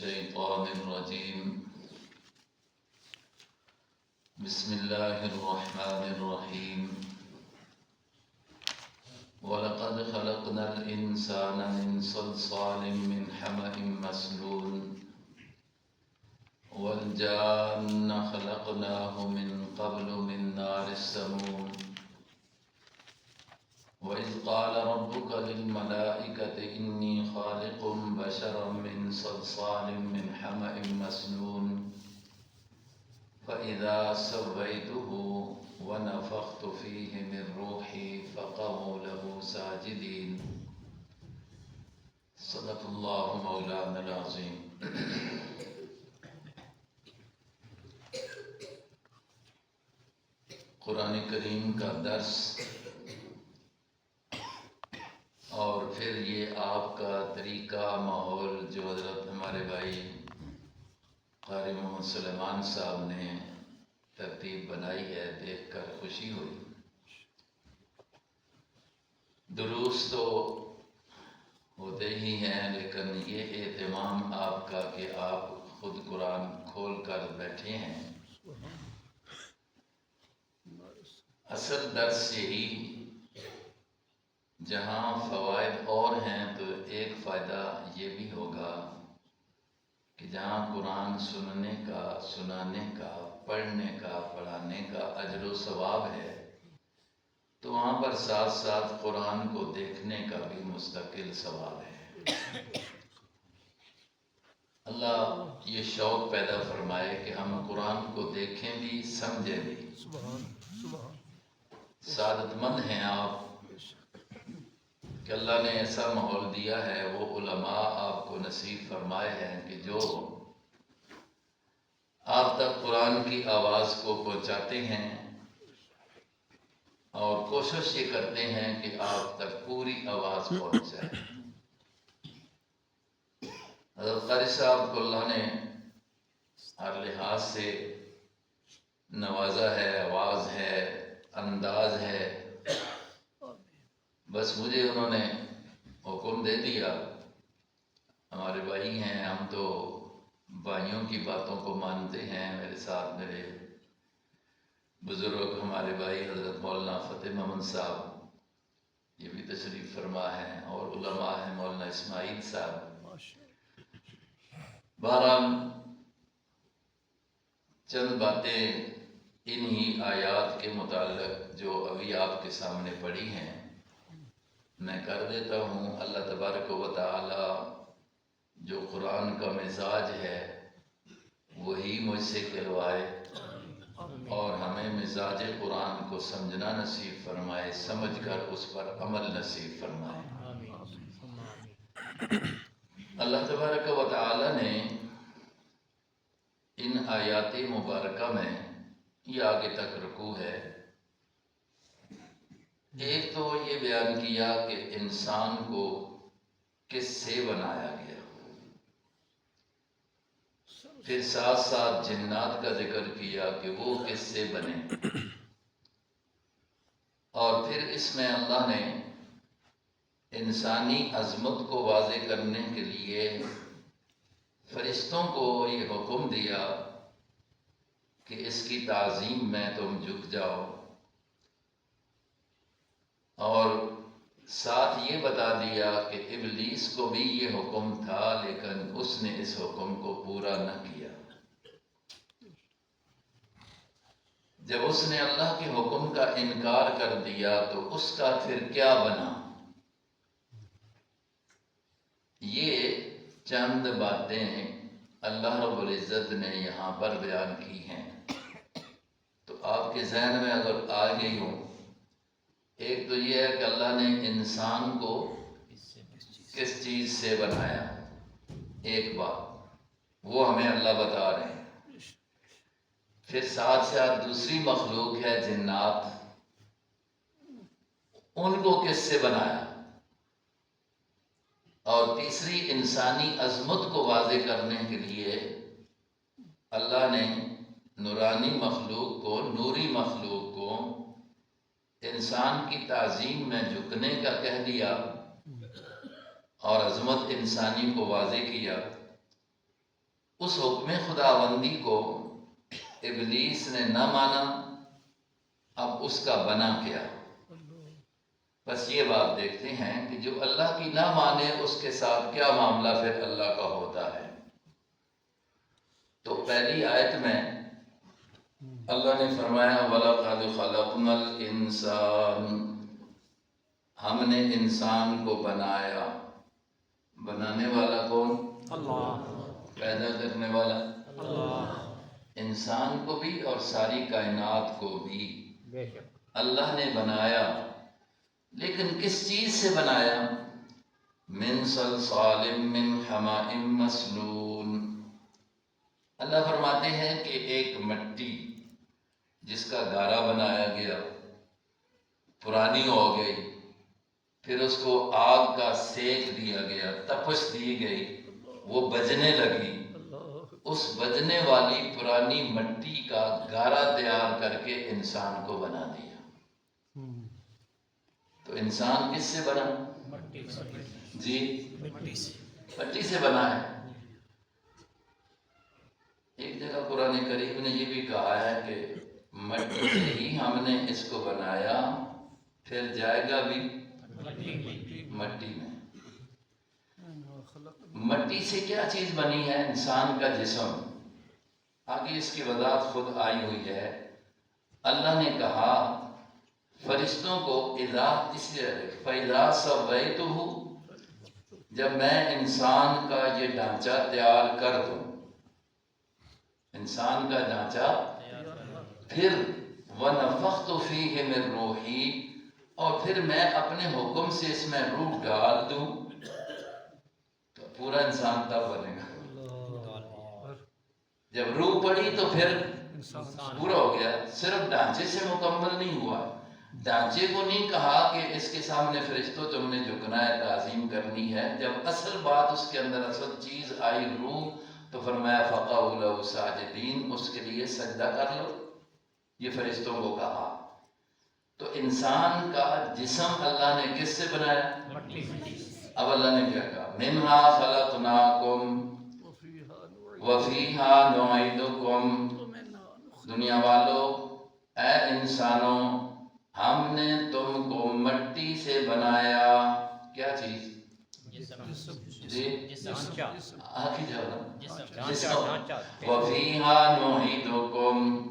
الشيطان الرجيم بسم الله الرحمن الرحيم ولقد خلقنا الإنسان من صلصال من حمأ مسنون والجان خلقناه من قبل من نار السموم وإذ قال ربك للملائكة إني خالق بشرا من صلصال من حمأ مسنون فإذا سويته ونفخت فيه من روحي فقعوا له ساجدين صدق الله مولانا العظيم۔ قرآن کریم کا درس اور پھر یہ آپ کا طریقہ ماحول جو حضرت ہمارے بھائی قاری محمد سلیمان صاحب نے ترتیب بنائی ہے، دیکھ کر خوشی ہوئی۔ دروس تو ہوتے ہی ہیں، لیکن یہ اہتمام آپ کا کہ آپ خود قرآن کھول کر بیٹھے ہیں، اصل درس یہی، جہاں فوائد اور ہیں تو ایک فائدہ یہ بھی ہوگا کہ جہاں قرآن سننے کا، سنانے کا، پڑھنے کا، پڑھانے کا اجر و ثواب ہے، تو وہاں پر ساتھ ساتھ قرآن کو دیکھنے کا بھی مستقل ثواب ہے۔ اللہ یہ شوق پیدا فرمائے کہ ہم قرآن کو دیکھیں بھی، سمجھیں بھی۔ سعادت مند ہیں آپ کہ اللہ نے ایسا ماحول دیا ہے، وہ علماء آپ کو نصیب فرمائے ہیں کہ جو آپ تک قرآن کی آواز کو پہنچاتے ہیں اور کوشش یہ کرتے ہیں کہ آپ تک پوری آواز پہنچ جائے۔ حضرت قاری صاحب کو اللہ نے ہر لحاظ سے نوازا ہے، آواز ہے، انداز ہے، بس مجھے انہوں نے حکم دے دیا، ہمارے بھائی ہیں، ہم تو بھائیوں کی باتوں کو مانتے ہیں۔ میرے ساتھ میرے بزرگ ہمارے بھائی حضرت مولانا فتح محمد صاحب یہ بھی تشریف فرما ہیں، اور علماء ہیں مولانا اسماعیل صاحب۔ بہرحال چند باتیں انہی آیات کے متعلق جو ابھی آپ کے سامنے پڑھی ہیں میں کر دیتا ہوں۔ اللہ تبارک و تعالی جو قرآن کا مزاج ہے وہی مجھ سے کہلوائے، اور ہمیں مزاج قرآن کو سمجھنا نصیب فرمائے، سمجھ کر اس پر عمل نصیب فرمائے۔ اللہ تبارک و تعالی نے ان آیات مبارکہ میں، یہ آگے تک رکوع ہے، ایک تو یہ بیان کیا کہ انسان کو کس سے بنایا گیا، پھر ساتھ ساتھ جنات کا ذکر کیا کہ وہ کس سے بنے، اور پھر اس میں اللہ نے انسانی عظمت کو واضح کرنے کے لیے فرشتوں کو یہ حکم دیا کہ اس کی تعظیم میں تم جھک جاؤ، اور ساتھ یہ بتا دیا کہ ابلیس کو بھی یہ حکم تھا، لیکن اس نے اس حکم کو پورا نہ کیا۔ جب اس نے اللہ کے حکم کا انکار کر دیا تو اس کا پھر کیا بنا؟ یہ چند باتیں اللہ رب العزت نے یہاں پر بیان کی ہیں، تو آپ کے ذہن میں اگر آ گئی ہوں، ایک تو یہ ہے کہ اللہ نے انسان کو کس چیز سے بنایا، ایک بات وہ ہمیں اللہ بتا رہے ہیں۔ پھر ساتھ ساتھ دوسری مخلوق ہے جنات، ان کو کس سے بنایا، اور تیسری انسانی عظمت کو واضح کرنے کے لیے اللہ نے نورانی مخلوق کو، نوری مخلوق کو انسان کی تعظیم میں جھکنے کا کہہ دیا، اور عظمت انسانی کو واضح کیا۔ اس حکم خداوندی کو ابلیس نے نہ مانا، اب اس کا بنا کیا؟ بس یہ بات دیکھتے ہیں کہ جو اللہ کی نہ مانے اس کے ساتھ کیا معاملہ پھر اللہ کا ہوتا ہے۔ تو پہلی آیت میں اللہ نے فرمایا وَلَقَدْ خَلَقْنَا الْإِنسَانَ، ہم نے انسان کو بنایا۔ بنانے والا کون؟ اللہ۔ پیدا کرنے والا اللہ۔ انسان کو بھی اور ساری کائنات کو بھی بے شک اللہ نے بنایا، لیکن کس چیز سے بنایا؟ من صلصال من حماء مسنون۔ اللہ فرماتے ہیں کہ ایک مٹی جس کا گارا بنایا گیا، پرانی ہو گئی، پھر اس کو آگ کا سیک دیا گیا، تپش دی گئی، وہ بجنے لگی، اس بجنے والی پرانی مٹی کا گارا تیار کر کے انسان کو بنا دیا۔ تو انسان کس سے بنا؟ مٹی سے۔ جی مٹی سے۔ مٹی سے بنا ہے۔ ایک جگہ قرآن کریم نے یہ بھی کہا ہے کہ مٹی سے ہی ہم نے اس کو بنایا، پھر جائے گا بھی مٹی میں۔ مٹی سے کیا چیز بنی ہے؟ انسان کا جسم۔ آگے اس کی وضاحت خود آئی ہوئی ہے۔ اللہ نے کہا فرشتوں کو فَإِذَا سَوَّيْتُهُ، جب میں انسان کا یہ ڈھانچہ تیار کر دوں، انسان کا ڈھانچہ، پھر وَنَفَخْتُ فِيهِ مِن رُوحِي، اور پھر میں اپنے حکم سے اس میں روح ڈال دوں، تو پورا انسان تب بنے گا۔ جب روح پڑی تو پھر پورا ہو گیا۔ صرف ڈھانچے سے مکمل نہیں ہوا۔ ڈھانچے کو نہیں کہا کہ اس کے سامنے فرشتوں تم نے جھکنا ہے، تعظیم کرنی ہے۔ جب اصل بات اس کے اندر اصل چیز آئی روح، تو فرمایا فَقَعُوا لَهُ سَاجِدِينَ، اس کے لیے سجدہ کر لو۔ یہ فرشتوں کو کہا۔ تو انسان کا جسم اللہ نے کس سے بنایا؟ مٹی سے۔ اب اللہ نے کیا کہا؟ مِنْهَا خَلَقْنَاكُمْ وَفِيهَا نُعِيدُكُمْ، دنیا والو، اے انسانوں، ہم نے تم کو مٹی سے بنایا۔ کیا چیز؟ جی آخری جواب جسم۔ وَفِيهَا نُعِيدُكُمْ،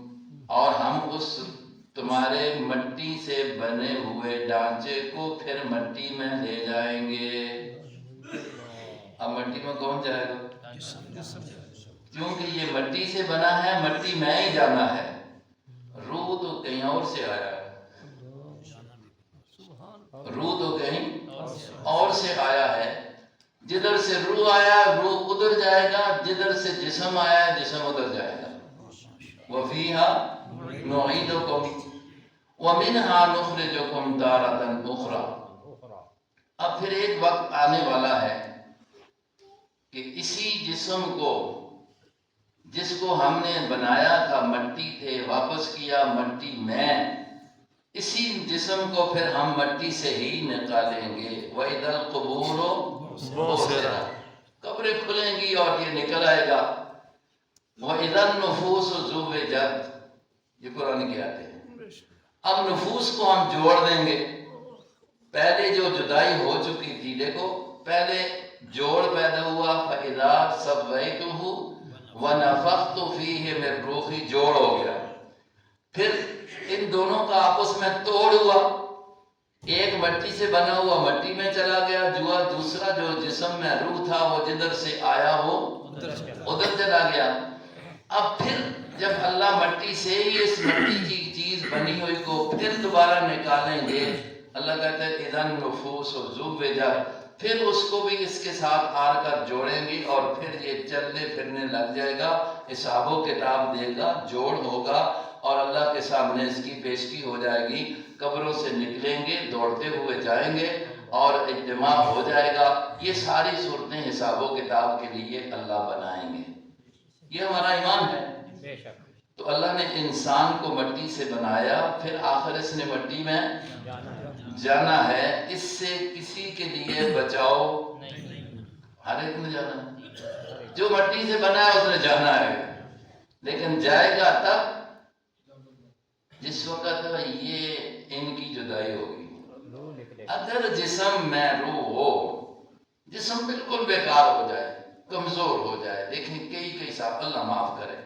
اور ہم اس تمہارے مٹی سے بنے ہوئے ڈھانچے کو پھر مٹی میں لے جائیں گے۔ اب مٹی میں کون جائے گا؟ کیونکہ یہ مٹی سے بنا ہے، مٹی میں ہی جانا ہے۔ روح تو کہیں اور سے آیا ہے، روح تو کہیں اور سے آیا ہے۔ جدھر سے روح آیا روح ادھر جائے گا، جدھر سے جسم آیا جسم ادھر جائے گا۔ وَفِيهَا نُعِيدُكُمْ وَمِنْهَا نُخْرِجُكُمْ تَارَةً أُخْرَى۔ اب پھر ایک وقت آنے والا ہے کہ اسی جسم کو، جس کو ہم نے بنایا تھا مٹی تھے، واپس کیا مٹی میں، اسی جسم کو پھر ہم مٹی سے ہی نکالیں گے۔ وَإِذَا الْقُبُورُ بُعْثِرَتْ، قبریں کھلیں گی اور یہ نکل آئے گا۔ وَإِذَا النُّفُوسُ زُوِّجَتْ، یہ قرآن کی آیت ہے۔ اب نفوس کو ہم جوڑ دیں گے۔ پہلے جو جدائی ہو چکی تھی، دیکھو پہلے جوڑ پیدا ہوا، فَإِذَا سَوَّيْتُهُ وَنَفَخْتُ فِيهِ مِن رُوحِي، جوڑ ہو گیا۔ پھر ان دونوں کا آپس میں توڑ ہوا، ایک مٹی سے بنا ہوا مٹی میں چلا گیا، دوسرا جو جسم میں روح تھا وہ جدھر سے آیا ہو ادھر چلا گیا۔ اب پھر جب اللہ مٹی سے ہی اس مٹی کی چیز بنی ہوئی کو پھر دوبارہ نکالیں گے، اللہ کہتے ہیں اِذَا النُّفُوسُ زُوِّجَتْ، پھر اس کو بھی اس کے ساتھ آر کر جوڑیں گے اور پھر یہ چلنے پھرنے لگ جائے گا، حساب و کتاب دے گا، جوڑ ہوگا اور اللہ کے سامنے اس کی پیشگی ہو جائے گی۔ قبروں سے نکلیں گے، دوڑتے ہوئے جائیں گے اور اجتماع ہو جائے گا۔ یہ ساری صورتیں حساب و کتاب کے لیے اللہ بنائیں گے۔ یہ ہمارا ایمان ہے۔ بے شک۔ تو اللہ نے انسان کو مٹی سے بنایا، پھر آخر اس نے مٹی میں جانا ہے۔ اس سے کسی کے لیے بچاؤ، ہر ایک میں جانا ہے۔ جو مٹی سے بنا ہے اس نے جانا ہے، لیکن جائے گا تب جس وقت یہ ان کی جدائی ہوگی۔ روح نکلے اگر جسم میں روح ہو، جسم بالکل بیکار ہو جائے، کمزور ہو جائے، دیکھیں کئی سال، اللہ معاف کرے،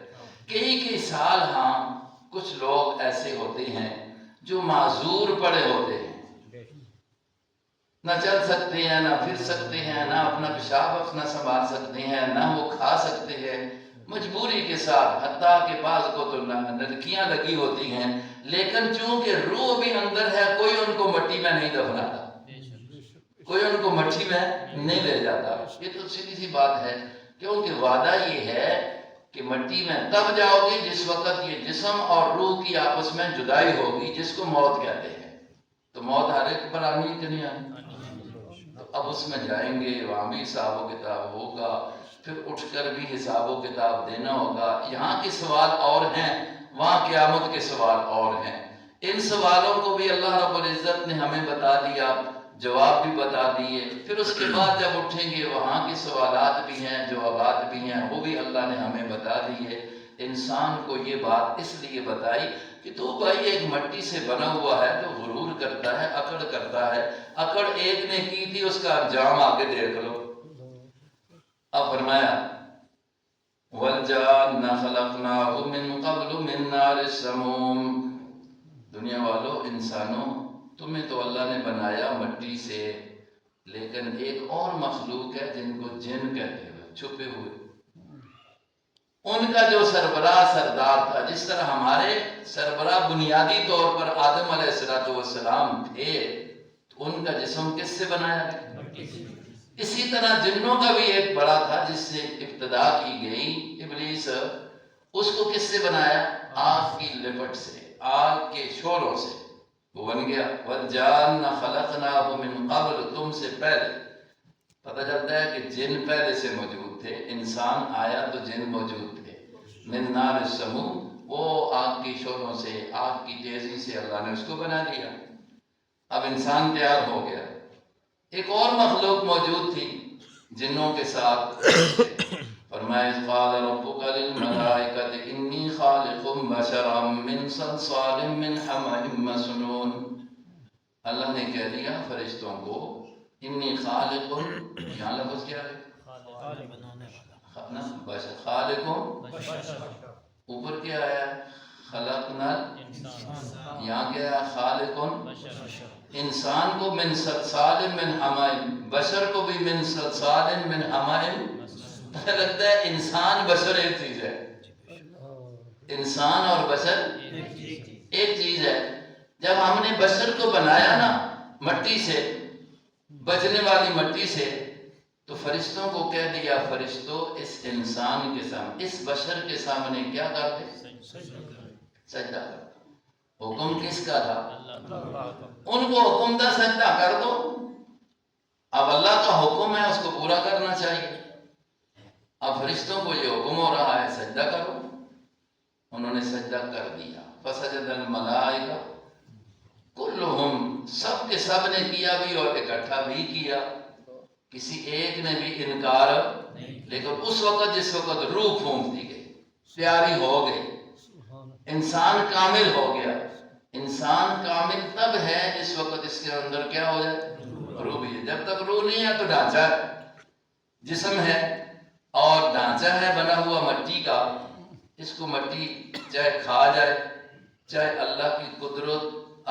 کئی سال ہاں کچھ لوگ ایسے ہوتے ہیں جو معذور پڑے ہوتے ہیں، بے شک نہ چل سکتے ہیں، نہ پھر سکتے ہیں، نہ اپنا پیشاب اپنا سنبھال سکتے ہیں، نہ وہ کھا سکتے ہیں، مجبوری کے ساتھ، حتیٰ کہ بعض کو تو نلکیاں لگی ہوتی ہیں، لیکن چونکہ روح بھی اندر ہے، کوئی ان کو مٹی میں نہیں دفناتا، کوئی ان کو مٹی میں نہیں لے جاتا۔ یہ تو سیدھی سی بات ہے، کیونکہ وعدہ یہ ہے کہ مٹی میں تب جاؤ گے جس وقت یہ جسم اور روح کی آپس میں جدائی ہوگی، جس کو موت کہتے ہیں۔ تو موت ہر ایک پر آنی کہ نہیں آنی؟ تو اب اس میں جائیں گے، وہاں بھی حساب و کتاب ہوگا، پھر اٹھ کر بھی حساب و کتاب دینا ہوگا۔ یہاں کے سوال اور ہیں، وہاں قیامت کے سوال اور ہیں۔ ان سوالوں کو بھی اللہ رب العزت نے ہمیں بتا دیا، جواب بھی بتا دیے، پھر اس کے بعد جب اٹھیں گے وہاں کے سوالات بھی ہیں، جوابات بھی ہیں، وہ بھی اللہ نے ہمیں بتا دیے۔ انسان کو یہ بات اس لیے بتائی کہ تو بھائی ایک مٹی سے بنا ہوا ہے، تو غرور کرتا ہے، اکڑ کرتا ہے، اکڑ ایک نے کی تھی، اس کا انجام آگے دیکھ لو۔ اب فرمایا وَالْجَانَّ خَلَقْنَاهُ مِنْ قَبْلُ مِنْ نَارِ السَّمُومِ، دنیا والوں، انسانوں، تمہیں تو اللہ نے بنایا مٹی سے، لیکن ایک اور مخلوق ہے جن کو جن کہتے ہیں، چھپے ہوئے، ان کا جو سربراہ سردار تھا، جس طرح ہمارے سربراہ بنیادی طور پر آدم علیہ السلام تھے، تو ان کا جسم کس سے بنایا گیا؟ اسی طرح جنوں کا بھی ایک بڑا تھا جس سے ابتدا کی گئی، ابلیس، اس کو کس سے بنایا؟ آگ کی لپٹ سے، آگ کے شعلوں سے وہ بن گیا۔ وَالْجَانَّ خَلَقْنَاهُ مِنْ قَبْلُ، تم سے پہلے۔ پتہ چلتا ہے کہ جن پہلے سے موجود تھے، انسان آیا تو جن موجود تھے۔ مِنْ نَارِ السَّمُومِ، وہ آگ کی شعلوں سے، آگ کی تیزی سے اللہ نے اس کو بنا دیا۔ اب انسان تیار ہو گیا۔ ایک اور مخلوق موجود تھی جنوں کے ساتھ، فرمایا اذ قال ربک للملائکۃ انی خالق بشرا من صلصال من حمأ مسنون، اللہ نے کہہ دیا فرشتوں کو انی خالق، یہاں لفظ کیا ہے؟ خالق، اوپر کیا آیا؟ خلقنا، یہاں کیا ہے؟ خالق، انسان کو من صلصال من حمأ، بشر کو بھی من صلصال من حمأ، پتہ لگتا ہے انسان بشر ایک چیز ہے، انسان اور بشر ایک چیز ہے۔ جب ہم نے بشر کو بنایا نا مٹی سے، بچنے والی مٹی سے، تو فرشتوں کو کہہ دیا فرشتوں اس انسان کے سامنے، اس بشر کے سامنے کیا کرتے؟ سجدہ کرتے۔ حکم کس کا تھا؟ ان کو حکم تھا سجدہ کر دو، اب اللہ کا حکم ہے، اس کو پورا کرنا چاہیے۔ اب فرشتوں کو یہ حکم ہو رہا ہے سجدہ کرو، انہوں نے سجدہ کر دیا۔ فسجد الملائکہ کلہم، سب کے سب نے کیا بھی اور اکٹھا بھی کیا، کسی ایک نے بھی انکار لیکن اس وقت جس وقت روح پھونک دی گئی، پیاری ہو گئی، انسان کامل ہو گیا۔ انسان کامل تب ہے جس وقت اس کے اندر کیا ہو جائے؟ روح بھی ہے۔ جب تک روح نہیں ہے تو ڈھانچہ ہے، جسم ہے اور ڈھانچہ ہے بنا ہوا مٹی کا، اس کو مٹی چاہے کھا جائے، چاہے اللہ کی قدرت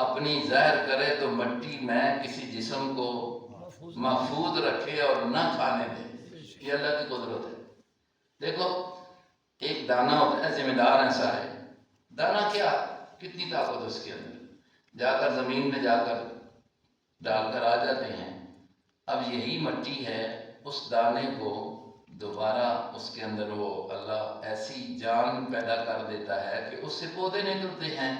اپنی ظاہر کرے تو مٹی میں کسی جسم کو محفوظ رکھے اور نہ کھانے دے، یہ اللہ کی قدرت ہے۔ دیکھو ایک دانہ ہوتا ہے، ذمہ دار ہیں سارے، دانہ کیا، کتنی طاقت اس کے اندر، جا کر زمین میں جا کر ڈال کر آ جاتے ہیں۔ اب یہی مٹی ہے، اس دانے کو دوبارہ اس کے اندر وہ اللہ ایسی جان پیدا کر دیتا ہے کہ اس سے پودے نکلتے ہیں،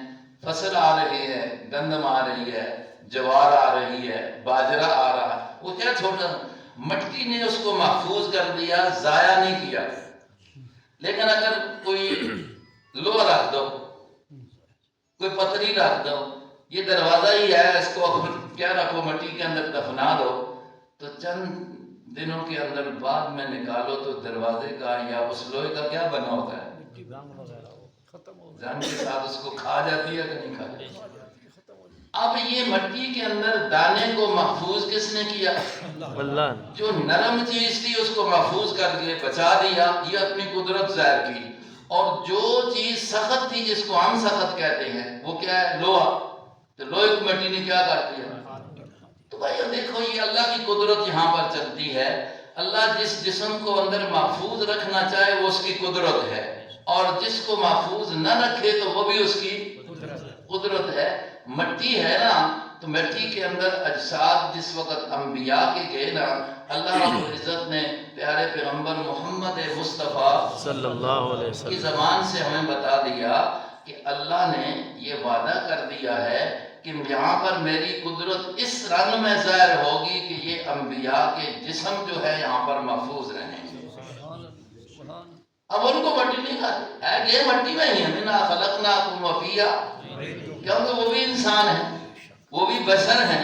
فصل آ رہی ہے، گندم آ رہی ہے، جوار آ رہی ہے، باجرہ آ رہا ہے۔ وہ کیا چھوٹا، مٹی نے اس کو محفوظ کر دیا، ضائع نہیں کیا۔ لیکن اگر کوئی لوہ رکھ دو، کوئی پتری رکھ دو، یہ دروازہ ہی ہے، اس کو کیا رکھو مٹی کے اندر دفنا دو، تو چند دنوں کے اندر بعد میں نکالو تو دروازے کا یا اس لوہے کا کیا بنا ہوتا ہے؟ رنگ وغیرہ وہ ختم ہو زنگ کے ساتھ اس کو کھا جاتی ہے کہ نہیں کھا جاتی؟ اب یہ مٹی کے اندر دانے کو محفوظ کس نے کیا؟ اللہ جو نرم چیز تھی اس کو محفوظ کر کے بچا دیا، یہ اپنی قدرت ظاہر کی. اور جو چیز سخت تھی جس کو ہم سخت کہتے ہیں وہ کیا ہے؟ لوہا. تو لوہے کو مٹی نے کیا کر دیا؟ تو بھائی دیکھو یہ اللہ کی قدرت یہاں پر چلتی ہے. اللہ جس جسم کو اندر محفوظ رکھنا چاہے وہ اس کی قدرت ہے، اور جس کو محفوظ نہ رکھے تو وہ بھی اس کی قدرت ہے. مٹی ہے نا، تو مٹی کے اندر اجساد جس وقت انبیاء کے گئے نا، اللہ رب العزت نے پیارے پیغمبر محمد مصطفیٰ صلی اللہ علیہ کی وسلم زبان سے ہمیں بتا دیا کہ اللہ نے یہ وعدہ کر دیا ہے کہ یہاں پر میری قدرت اس رنگ میں ظاہر ہوگی کہ یہ انبیاء کے جسم جو ہے یہاں پر محفوظ رہیں. اب ان کو مٹی نہیں کھاتی ہے، یہ مٹی میں ہی ہے. منا خلقناکم وفیہا، کیونکہ وہ بھی انسان ہیں، وہ بھی بشر ہیں،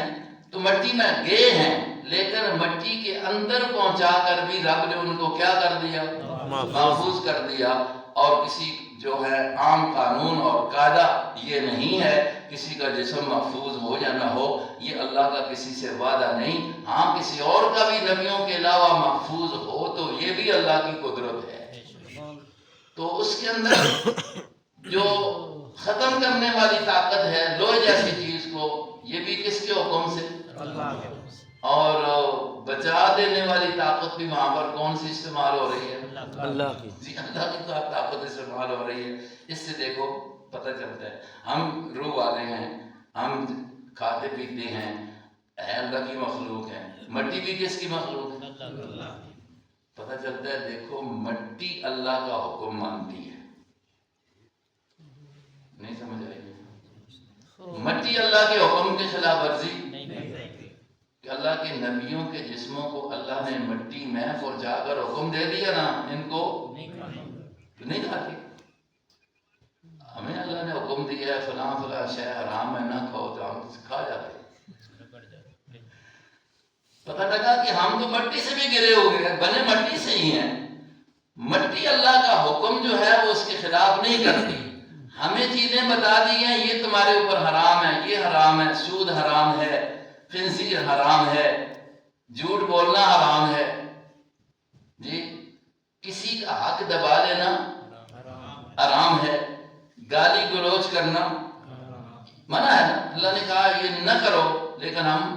تو مٹی میں گئے ہیں، لیکن مٹی کے اندر پہنچا کر بھی رب نے ان کو کیا کر دیا؟ محفوظ کر دیا. اور کسی جو ہے عام قانون اور قاعدہ یہ نہیں ہے کسی کا جسم محفوظ ہو یا نہ ہو، یہ اللہ کا کسی سے وعدہ نہیں. ہاں کسی اور کا بھی نبیوں کے علاوہ محفوظ ہو تو یہ بھی اللہ کی قدرت ہے. تو اس کے اندر جو ختم کرنے والی طاقت ہے لوہے جیسی چیز کو، یہ بھی کس کے حکم سے؟ اور بچا دینے والی طاقت بھی وہاں پر کون سی استعمال ہو رہی ہے؟ اللہ کی. جی اللہ کی طاقت استعمال ہو رہی ہے. اس سے دیکھو پتہ چلتا ہے ہم روح والے ہیں، ہم کھاتے پیتے ہیں، اللہ کی مخلوق ہے. مٹی بھی کس کی مخلوق ہے؟ پتہ چلتا ہے دیکھو مٹی اللہ کا حکم مانتی ہے. نہیں سمجھ آئی؟ مٹی اللہ کے حکم کے خلاف ورزی کہ اللہ کے نبیوں کے جسموں کو اللہ نے مٹی میں پہنچا کر حکم دے دیا نا ان کو نہیں کھاتی. ہمیں اللہ نے حکم دیا ہے فلاں فلاں شے حرام ہے نہ کھاؤ، تو ہم کھا جاتے. پتہ لگا کہ ہم تو مٹی سے بھی گرے ہو گئے، بنے مٹی سے ہی ہیں. مٹی اللہ کا حکم جو ہے وہ اس کے خلاف نہیں کرتی. ہمیں چیزیں بتا دی ہیں یہ تمہارے اوپر حرام ہے، یہ حرام ہے، سود حرام ہے، خنزیر حرام ہے، جھوٹ بولنا حرام ہے. جی کسی کا حق دبا لینا حرام ہے، گالی گلوچ کرنا منع ہے نا. اللہ نے کہا یہ نہ کرو، لیکن ہم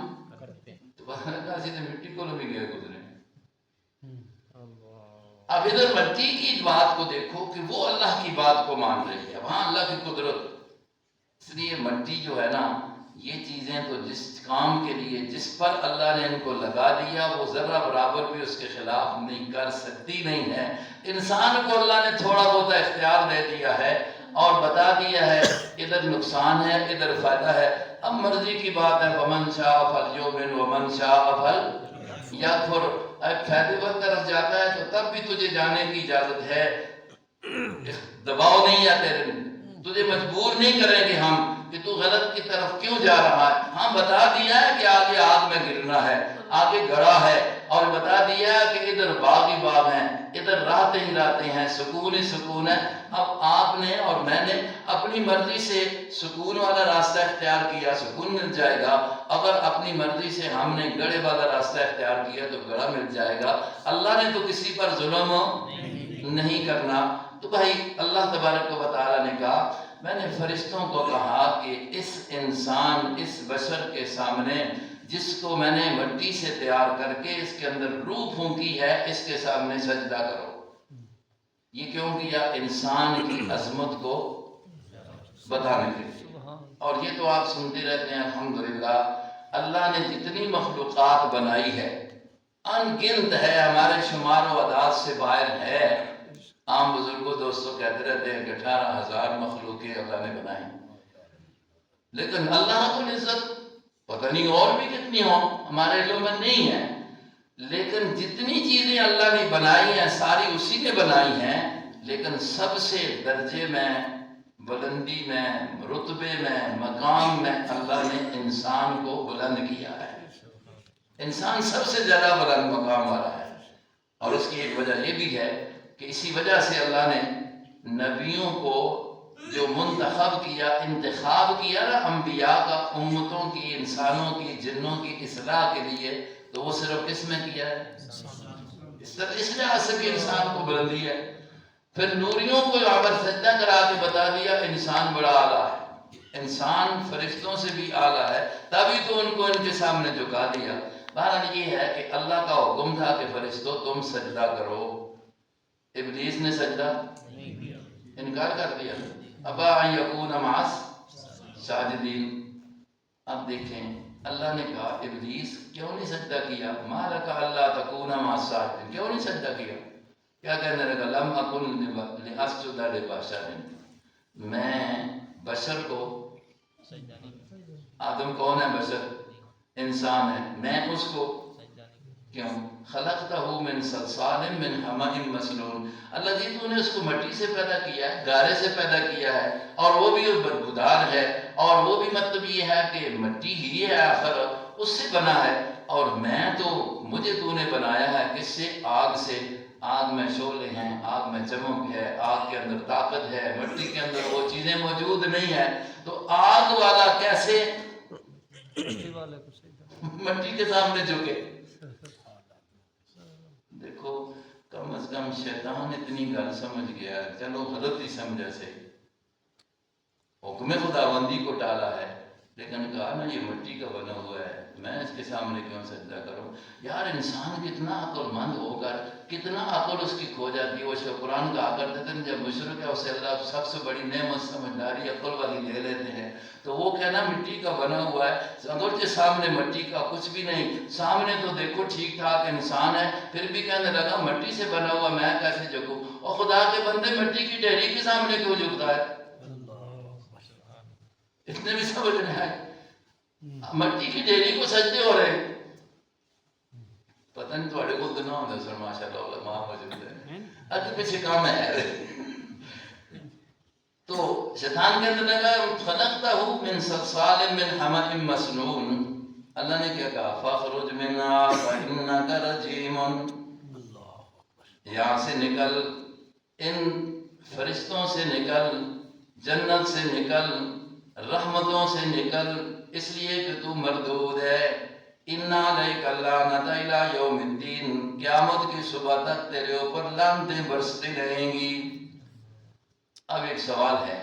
سیدھے مٹی کو بھی گئے گزرے. اب ادھر مٹی کی بات کو دیکھو کہ وہ اللہ کی بات کو مان رہی ہے، وہاں اللہ کی قدرت. اس لیے مٹی جو ہے نا یہ چیزیں تو جس کام کے لیے جس پر اللہ نے ان کو لگا دیا وہ ذرہ برابر بھی اس کے خلاف نہیں کر سکتی نہیں ہے. انسان کو اللہ نے تھوڑا بہت اختیار دے دیا ہے اور بتا دیا ہے ادھر نقصان ہے ادھر فائدہ ہے. اب مرضی کی بات ہے ومن شاء فلیؤمن ومن شاء فلیکفر. فائدے پر طرف جاتا ہے تو تب بھی تجھے جانے کی اجازت ہے، دباؤ نہیں ہے تیرے میں، تجھے مجبور نہیں کریں گے ہم کہ تو غلط کی طرف کیوں جا رہا ہے. ہاں بتا دیا ہے کہ آگے آگ میں گرنا ہے، آگے گڑھا ہے، اور بتا دیا ہے کہ ادھر باغ ہی باغ ہیں، ادھر راحتیں ہی راحتیں ہیں، سکون ہی سکون ہے. اب آپ نے اور میں نے اپنی مرضی سے سکون والا راستہ اختیار کیا، سکون مل جائے گا. اگر اپنی مرضی سے ہم نے گڑھے والا راستہ اختیار کیا تو گڑھا مل جائے گا. اللہ نے تو کسی پر ظلم نہیں کرنا. تو بھائی اللہ تبارک و تعالیٰ نے کہا میں نے فرشتوں کو کہا کہ اس انسان اس بشر کے سامنے جس کو میں نے مٹی سے تیار کر کے اس کے اندر روح پھونکی ہے اس کے سامنے سجدہ کرو. یہ کیوں کیا؟ انسان کی عظمت کو بتانے کے لیے. اور یہ تو آپ سنتے رہتے ہیں الحمدللہ اللہ نے جتنی مخلوقات بنائی ہے ان گنت ہے، ہمارے شمار و عداد سے باہر ہے. عام بزرگوں دوستوں کہتے رہتے ہیں کہ 18,000 مخلوقیں اللہ نے بنائی، لیکن اللہ رب العزت پتہ نہیں اور بھی کتنی ہوں ہمارے علم میں نہیں ہے. لیکن جتنی چیزیں اللہ نے بنائی ہیں ساری اسی نے بنائی ہیں، لیکن سب سے درجے میں، بلندی میں، رتبے میں، مقام میں اللہ نے انسان کو بلند کیا ہے. انسان سب سے زیادہ بلند مقام والا ہے، اور اس کی ایک وجہ یہ بھی ہے کہ اسی وجہ سے اللہ نے نبیوں کو جو منتخب کیا، انتخاب کیا نا انبیاء کا، امتوں کی، انسانوں کی، جنوں کی اصلاح کے لیے، تو وہ صرف کس میں کیا ہے؟ اس لحاظ سے بھی انسان کو بلندی ہے۔ پھر نوریوں کو یہاں پر سجدہ کرا کے بتا دیا انسان بڑا اعلیٰ ہے، انسان فرشتوں سے بھی اعلیٰ ہے، تبھی تو ان کو ان کے سامنے جھکا دیا۔ بہرحال یہ ہے کہ اللہ کا حکم تھا کہ فرشتوں تم سجدہ کرو، ابلیس نے سجدہ انکار کر دیا، ابا ان یکون مع الساجدین۔ اب دیکھیں اللہ نے کہا ابلیس کیوں نہیں سجدہ کیا؟ ما لک الا تکون مع الساجدین، کیوں نہیں سجدہ کیا؟ کیا کہنے لگا؟ لم اکن لاسجد لبشر، میں بشر کو، آدم کون ہے؟ بشر، انسان ہے، میں اس کو کیوں؟ خلقتہ من صلصال من حمأ مسنون، اللہ جی تو نے اس کو مٹی سے پیدا کیا ہے، گارے سے پیدا کیا ہے، اور وہ بھی بدبودار ہے، اور وہ بھی مطلب یہ ہے کہ مٹی ہی ہے، آخر اس سے بنا ہے، اور میں تو مجھے تو نے بنایا ہے کس سے؟ آگ سے، آگ میں شعلے ہیں، آگ میں چمک ہے، آگ کے اندر طاقت ہے، مٹی کے اندر وہ چیزیں موجود نہیں ہیں، تو آگ والا کیسے مٹی کے سامنے جھکے؟ دیکھو کم از کم شیطان اتنی گل سمجھ گیا، چلو غلط ہی سمجھا سے، حکم خداوندی کو ٹالا ہے، لیکن کہا نا یہ مٹی کا بنا ہوا ہے، میں اس کے سامنے کیوں سجدہ کروں؟ یار انسان کتنا عقل مند ہو کر کتنا عقل اس کی کھو جاتی ہے۔ وہ قرآن کہا کرتے تھے جب مشرک ہے اسے اللہ سب سے بڑی نعمت سمجھداری عقل والی دے لیتے ہیں، تو وہ کہنا مٹی کا بنا ہوا ہے، اگرچہ سامنے مٹی کا کچھ بھی نہیں، سامنے تو دیکھو ٹھیک ٹھاک انسان ہے، پھر بھی کہنے لگا مٹی سے بنا ہوا میں کیسے جھکوں؟ اور خدا کے بندے مٹی کی ڈھیری کے سامنے کیوں جھکتا ہے؟ اتنے بھی سمجھنا ہے، مٹی کی ڈھیری کو سجدے ہو رہے، پتہ نہیں تھوڑے کو دنوں ہوندے سر ماشاءاللہ علماء موجود ہیں، اگر پیچھے کام ہے۔ تو شیطان کے اندر لگا خلقتہ من صلصال من حمأ مسنون، اللہ نے کیا کہا؟ فاخرج منها فإنك رجیم، یہاں سے نکل، ان فرشتوں سے نکل، جنت سے نکل، رحمتوں سے نکل، اس لیے کہ تو مردود ہے، اِنَّا عَلَيْكَ اللَّعْنَةَ إِلَىٰ يَوْمِ الدِّينِ، قیامت کی صبح تک تیرے اوپر لعنتیں برستی رہیں گی۔ اب ایک سوال ہے،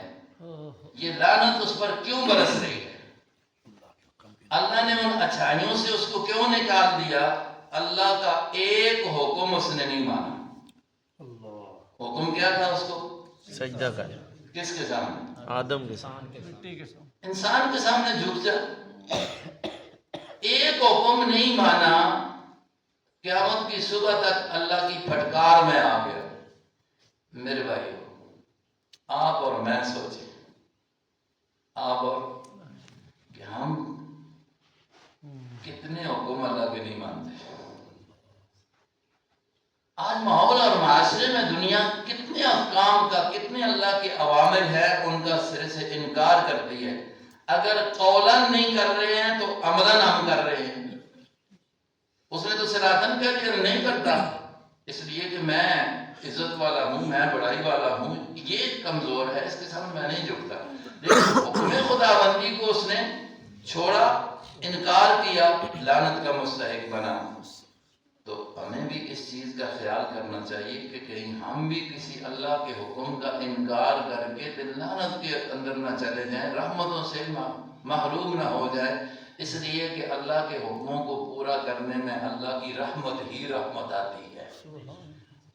یہ لعنت اس پر کیوں برس رہی ہے؟ اللہ نے ان اچھائیوں سے اس کو کیوں نکال دیا؟ اللہ کا ایک حکم اس نے نہیں مانا۔ حکم کیا تھا اس کو؟ سجدہ کر، کس کے سامنے؟ آدم کے سامنے، انسان کے سامنے جھک جا، ایک حکم نہیں مانا، قیامت کی صبح تک اللہ کی پھٹکار میں آ گیا۔ میرے بھائیو آپ اور میں سوچیں، آپ اور کہ ہم کتنے حکم اللہ کے نہیں مانتے۔ آج ماحول اور معاشرے میں دنیا کتنے احکام کا، کتنے اللہ کے اوامر ہے ان کا سرے سے انکار کرتی ہے۔ اگر قولاً نہیں کر رہے ہیں تو عملاً ہم کر رہے ہیں۔ اس نے تو صراحتاً کہہ دیا نہیں کرتا، اس لیے کہ میں عزت والا ہوں، میں بڑائی والا ہوں، یہ کمزور ہے، اس کے سامنے میں نہیں جھکتا۔ لیکن حکم خداوندی کو اس نے چھوڑا، انکار کیا، لعنت کا مستحق بنا۔ تو ہمیں بھی اس چیز کا خیال کرنا چاہیے کہ کہیں ہم بھی کسی اللہ کے حکم کا انکار کر کے لعنت کے اندر نہ چلے جائیں، رحمتوں سے محروم نہ ہو جائیں، اس لیے کہ اللہ کے حکموں کو پورا کرنے میں اللہ کی رحمت ہی رحمت آتی ہے،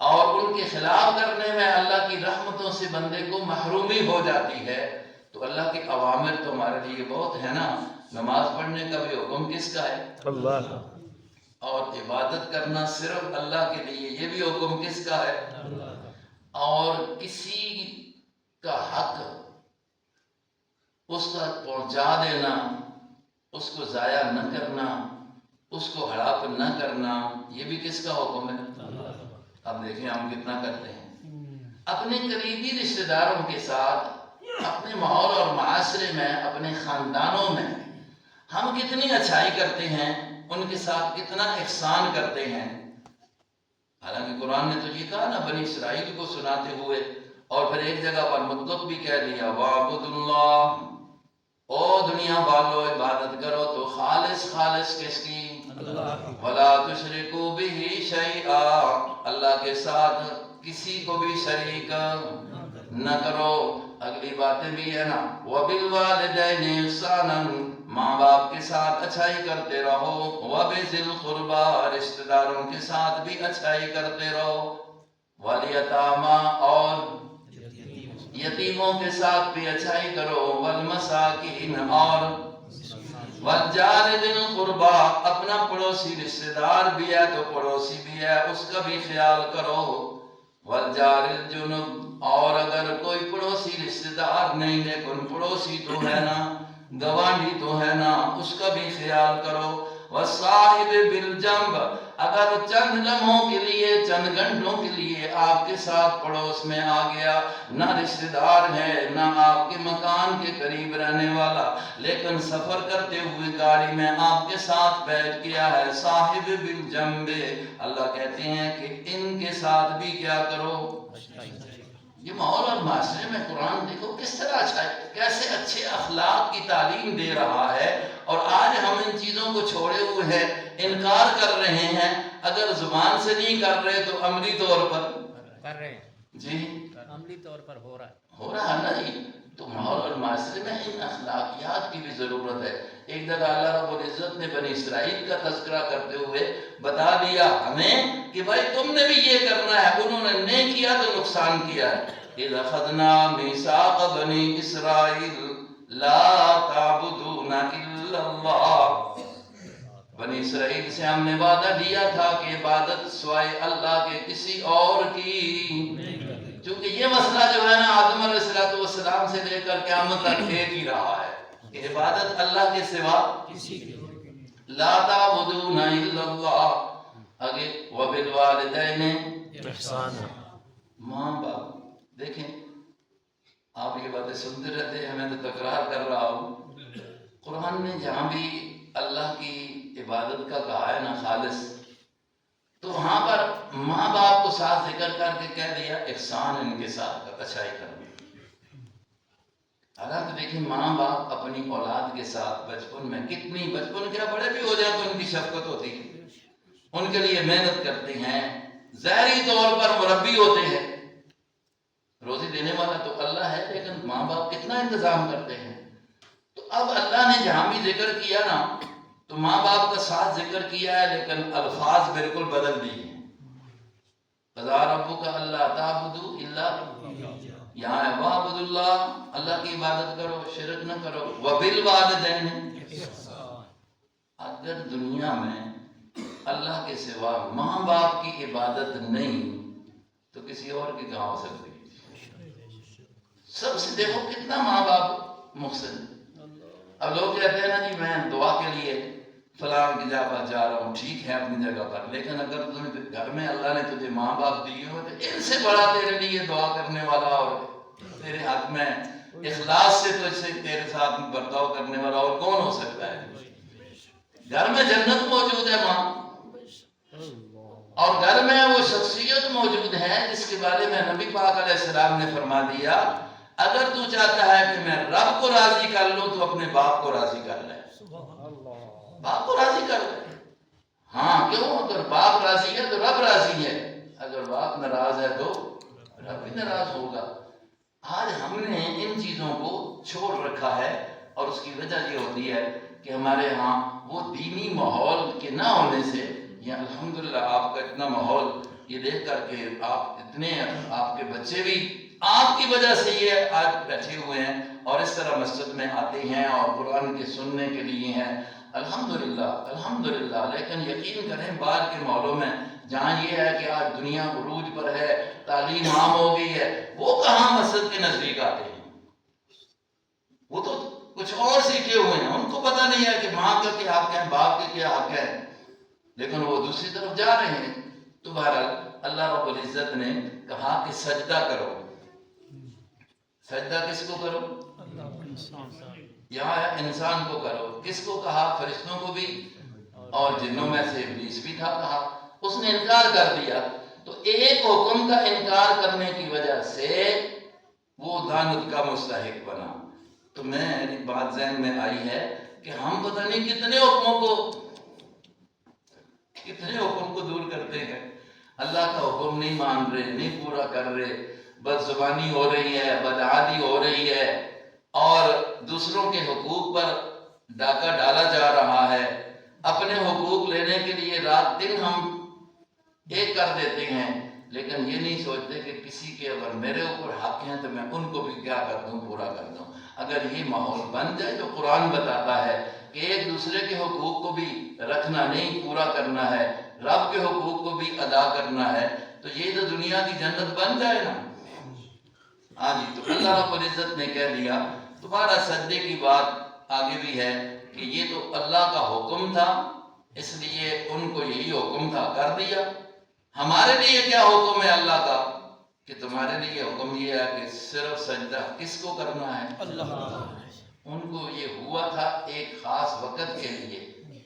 اور ان کے خلاف کرنے میں اللہ کی رحمتوں سے بندے کو محرومی ہو جاتی ہے۔ تو اللہ کے اوامر تو ہمارے لیے بہت ہے نا، نماز پڑھنے کا بھی حکم کس کا ہے؟ اللہ کا، اور عبادت کرنا صرف اللہ کے لیے یہ بھی حکم کس کا ہے؟ اللہ کا۔ اور کسی کا حق اس تک پہنچا دینا، اس کو ضائع نہ کرنا، اس کو ہڑپ نہ کرنا، یہ بھی کس کا حکم ہے؟ اللہ کا۔ اب دیکھیں ہم کتنا کرتے ہیں اپنے قریبی رشتہ داروں کے ساتھ، اپنے ماحول اور معاشرے میں، اپنے خاندانوں میں ہم کتنی اچھائی کرتے ہیں، ان کے ساتھ کتنا احسان کرتے ہیں. حالانکہ قرآن نے تو یہ کہا نا بنی اسرائیل کو سناتے ہوئے، اور پھر ایک جگہ پر مطلق بھی کہہ دیا وَاعْبُدُوا اللَّهَ، او دنیا والو عبادت کرو تو خالص کس کی؟ وَلَا تُشْرِكُوا بِهِ شَيْئًا، اللہ کے ساتھ کسی کو بھی شریک نہ کرو. اگلی باتیں بھی ہے نا وَبِالْوَالِدَيْنِ إِحْسَانًا، ماں باپ کے ساتھ اچھائی کرتے رہو. وَبِذِي الْقُرْبَىٰ، رشتہ داروں کے ساتھ بھی اچھائی کرتے رہو. وَالْيَتَامَىٰ، اور یتیموں کے ساتھ بھی اچھائی کرو. وَالْمَسَاكِينَ، اور وَالْجَارِ ذِي الْقُرْبَىٰ، اپنا پڑوسی رشتہ دار بھی ہے تو پڑوسی بھی ہے اس کا بھی خیال کرو. وَالْجَارِ الْجُنُبِ، اور اگر کوئی پڑوسی رشتہ دار نہیں لیکن پڑوسی تو ہے نا، گوانڈی تو ہے نا، اس کا بھی خیال کرو. وَالصَّاحِبِ بِالْجَنبِ، اگر چند لمحوں کے لیے، چند گھنٹوں کے لیے آپ کے ساتھ پڑوس میں آ گیا، نہ رشتہ دار ہے نہ آپ کے مکان کے قریب رہنے والا، لیکن سفر کرتے ہوئے گاڑی میں آپ کے ساتھ بیٹھ گیا ہے، صاحب بالجنب، اللہ کہتے ہیں کہ ان کے ساتھ بھی کیا کرو. یہ ماحول اور معاشرے میں قرآن دیکھو کس طرح اچھا ہے، کیسے اچھے اخلاق کی تعلیم دے رہا ہے. اور آج ہم ان چیزوں کو چھوڑے ہوئے ہیں، انکار کر رہے ہیں. اگر زبان سے نہیں کر رہے تو عملی طور پر کر رہے ہیں جی عملی طور پر ہو رہا ہے. ہو رہا ہے نا جی. تو ماحول اور معاشرے میں ان اخلاقیات کی بھی ضرورت ہے. ایک جگہ اللہ رب العزت نے بنی اسرائیل کا تذکرہ کرتے ہوئے بتا دیا ہمیں کہ بھائی تم نے بھی یہ کرنا ہے. انہوں نے نہیں کیا تو نقصان کیا ہے. اِذْ أَخَذْنَا مِيثَاقَ بَنِي إِسْرَائِيلَ لَا تَعْبُدُونَ إِلَّا اللَّهَ، بنی اسرائیل سے ہم نے وعدہ لیا تھا کہ عبادت سوائے اللہ کے کسی اور کی. چونکہ یہ مسئلہ جو ہے نا آدم علیہ السلام سے لے کر قیامت تک ایک ہی رہا ہے کہ عبادت اللہ کے سوا لا تعبدون الا اللہ. آگے وبالوالدین احسان، ماں باپ. دیکھیں آپ یہ باتیں سنتے رہتے ہیں، میں تو تکرار کر رہا ہوں. قرآن نے جہاں بھی اللہ کی عبادت کا کہا ہے نا خالص، تو وہاں پر ماں باپ کو ساتھ ذکر کر کے کہہ دیا احسان ان کے ساتھ اچھائی کرنا. حالانکہ دیکھیں ماں باپ اپنی اولاد کے ساتھ بچپن میں کتنی، بچپن کیا بڑے بھی ہو جائیں تو ان کی شفقت ہوتی ہے، ان کے لیے محنت کرتے ہیں، ظاہری طور پر مربی ہوتے ہیں. روزی دینے والا تو اللہ ہے لیکن ماں باپ کتنا انتظام کرتے ہیں. تو اب اللہ نے جہاں بھی ذکر کیا نا تو ماں باپ کا ساتھ ذکر کیا ہے لیکن الفاظ بالکل بدل دیے ہیں. قَضَىٰ رَبُّكَ أَلَّا تَعْبُدُوا إِلَّا، یہاں ہے وَاعْبُدُوا اللَّهَ، اللہ کی عبادت کرو، شرک نہ کرو. وَبِالْوَالِدَيْنِ، اگر دنیا میں اللہ کے سوا ماں باپ کی عبادت نہیں تو کسی اور کی کہاں ہو سکتی. سب سے دیکھو کتنا ماں باپ محسن. اب لوگ کہتے ہیں نا جی میں دعا کے لیے فلاں کی جگہ پر جا رہا ہوں، ٹھیک ہے اپنی جگہ پر، لیکن اگر تمہیں گھر میں اللہ نے تجھے ماں باپ دیے ہو تو ان سے بڑا تیرے لیے دعا کرنے والا اور تیرے حق میں اخلاص سے تجھ سے تیرے ساتھ برتاؤ کرنے والا اور کون ہو سکتا ہے. گھر میں جنت موجود ہے ماں، اور گھر میں وہ شخصیت موجود ہے جس کے بارے میں نبی پاک علیہ السلام نے فرما دیا اگر تو چاہتا ہے کہ میں رب کو راضی کر لوں تو اپنے باپ کو راضی کر لے. باپ کو راضی کر لے. ہاں کیوں؟ اگر باپ راضی ہے تو رب راضی ہے، اگر باپ ناراض ہے تو رب بھی ناراض ہوگا. آج ہم نے ان چیزوں کو چھوڑ رکھا ہے اور اس کی وجہ یہ ہوتی ہے کہ ہمارے ہاں وہ دینی ماحول کے نہ ہونے سے، یا الحمدللہ آپ کا اتنا ماحول یہ دیکھ کر کے آپ اتنے، آپ کے بچے بھی آپ کی وجہ سے یہ آج بیٹھے ہوئے ہیں اور اس طرح مسجد میں آتے ہیں اور قرآن کے سننے کے لیے ہیں. الحمدللہ الحمدللہ. لیکن یقین کریں باہر کے ماحولوں میں جہاں یہ ہے کہ آج دنیا عروج پر ہے، تعلیم عام ہو گئی ہے، وہ کہاں مسجد کے نزدیک آتے ہیں. وہ تو کچھ اور سیکھے ہوئے ہیں، ان کو پتہ نہیں ہے کہ ماں کا کیا حق ہے، باپ کے کیا حق ہے، لیکن وہ دوسری طرف جا رہے ہیں. تو بہرحال اللہ رب العزت نے کہا کہ سجدہ کرو. سجدہ کس کو کرو؟ یہاں انسان کو کرو. کس کو کہا؟ فرشتوں کو بھی اور جنوں میں سے ابلیس بھی تھا، کہا اس نے انکار کر دیا، تو ایک حکم کا انکار کرنے کی وجہ سے وہ لعنت کا مستحق بنا۔ تو میری بات ذہن میں آئی ہے کہ ہم پتہ نہیں کتنے حکم کو دور کرتے ہیں، اللہ کا حکم نہیں مان رہے، نہیں پورا کر رہے، بد زبانی ہو رہی ہے، بدعادی ہو رہی ہے، اور دوسروں کے حقوق پر ڈاکہ ڈالا جا رہا ہے۔ اپنے حقوق لینے کے لیے رات دن ہم ایک کر دیتے ہیں، لیکن یہ نہیں سوچتے کہ کسی کے اگر میرے اوپر حق ہیں تو میں ان کو بھی کیا کر دوں، پورا کر دوں۔ اگر یہ ماحول بن جائے تو قرآن بتاتا ہے کہ ایک دوسرے کے حقوق کو بھی رکھنا نہیں، پورا کرنا ہے، رب کے حقوق کو بھی ادا کرنا ہے، تو یہ تو دنیا کی جنت بن جائے نا۔ ہاں جی، تو اللہ رب العزت نے کہہ دیا۔ تمہارا سجدے کی بات آگے بھی ہے کہ یہ تو اللہ کا حکم تھا، اس لیے ان کو یہی حکم تھا، کر دیا۔ ہمارے لیے کیا حکم ہے اللہ کا؟ کہ تمہارے لیے حکم یہ ہے کہ صرف سجدہ کس کو کرنا ہے؟ اللہ۔ ان کو یہ ہوا تھا ایک خاص وقت کے لیے،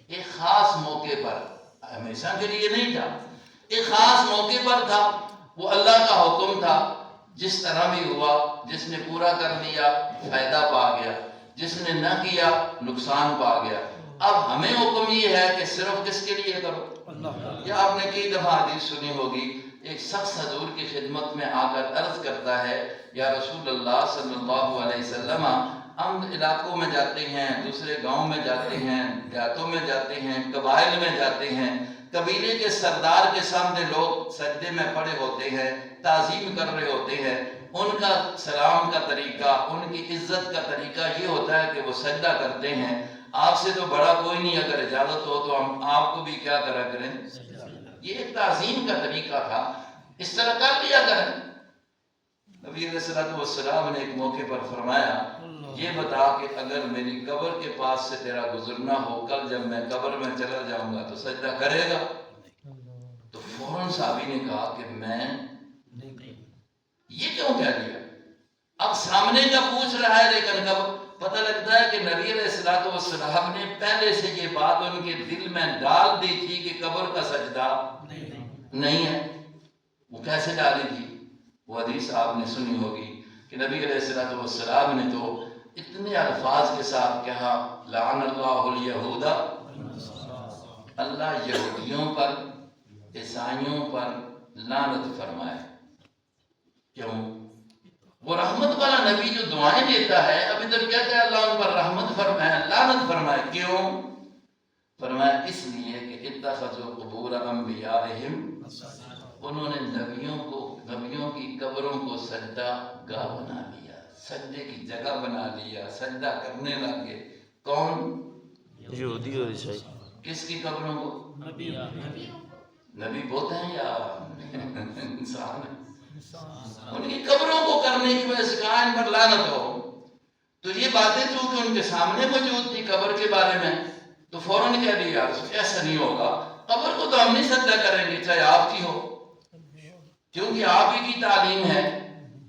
ایک خاص موقع پر، ہمیشہ کے لیے نہیں تھا، ایک خاص موقع پر تھا، وہ اللہ کا حکم تھا۔ جس طرح بھی ہوا، جس نے پورا کر دیا فائدہ پا گیا، جس نے نہ کیا نقصان پا گیا۔ اب ہمیں حکم یہ ہے کہ صرف کس کے لیے کرو؟ اللہ۔ یا آپ نے کئی دفعہ حدیث سنی ہوگی، ایک شخص حضور کی خدمت میں آ کر عرض کرتا ہے، یا رسول اللہ صلی اللہ علیہ وسلم، ہم علاقوں میں جاتے ہیں، دوسرے گاؤں میں جاتے ہیں، دیہاتوں میں جاتے ہیں، قبائل میں جاتے ہیں، قبیلے کے سردار کے سامنے لوگ سجدے میں پڑے ہوتے ہیں، تعظیم کر رہے ہوتے ہیں، ان کا سلام کا طریقہ، ان کی عزت کا طریقہ یہ ہوتا ہے کہ وہ سجدہ کرتے ہیں۔ آپ سے تو بڑا کوئی نہیں، اگر اجازت ہو تو ہم آپ کو بھی کیا کرا کریں؟ یہ ایک تعظیم کا طریقہ تھا، اس طرح کر لیا کریں۔ نبی علیہ السلام نے ایک موقع پر فرمایا، یہ بتا کہ اگر میری قبر کے پاس سے تیرا گزرنا ہو، کل جب میں قبر میں چلا جاؤں گا تو سجدہ کرے گا؟ تو فوراً صحابی نے کہا کہ میں یہ کیوں کہہ دیا؟ اب سامنے کا پوچھ رہا ہے، لیکن کب پتہ لگتا ہے کہ نبی علیہ السلام نے پہلے سے یہ بات ان کے دل میں ڈال دی تھی کہ قبر کا سجدہ نہیں ہے۔ وہ کیسے ڈالی تھی؟ وہ حدیث آپ نے سنی ہوگی کہ نبی علیہ السلام نے تو اتنے الفاظ کے ساتھ کہا، لعن اللہ الیہود، اللہ یہودیوں پر، عیسائیوں پر لعنت فرمائے۔ کیوں؟ وہ رحمت والا نبی جو دعائیں دیتا ہے، اب ادھر کہتا ہے اللہ ان پر رحمت فرمائے، لعنت فرمائے۔ کیوں؟ فرمایا اس لیے کہ اتخذوا قبور انبیائہم، انہوں نے نبیوں کی قبروں کو سجدہ گاہ بنا لیا، سجدے کی جگہ بنا لیا، سجدہ کرنے لگے۔ کون؟ یہودی اور عیسائی۔ کس کی قبروں کو؟ نبی بہت ہیں یا انسان ہیں؟ ان کی قبروں کو کرنے کی وجہ سے کہا ان پر لعنت ہو۔ تو یہ باتیں چونکہ ان کے سامنے موجود تھی قبر کے بارے میں، تو فوراً کہہ دیا ایسا نہیں ہوگا، قبر کو تو ہم نہیں سجدہ کریں گے چاہے آپ کی ہو، کیونکہ آپ ہی کی تعلیم ہے۔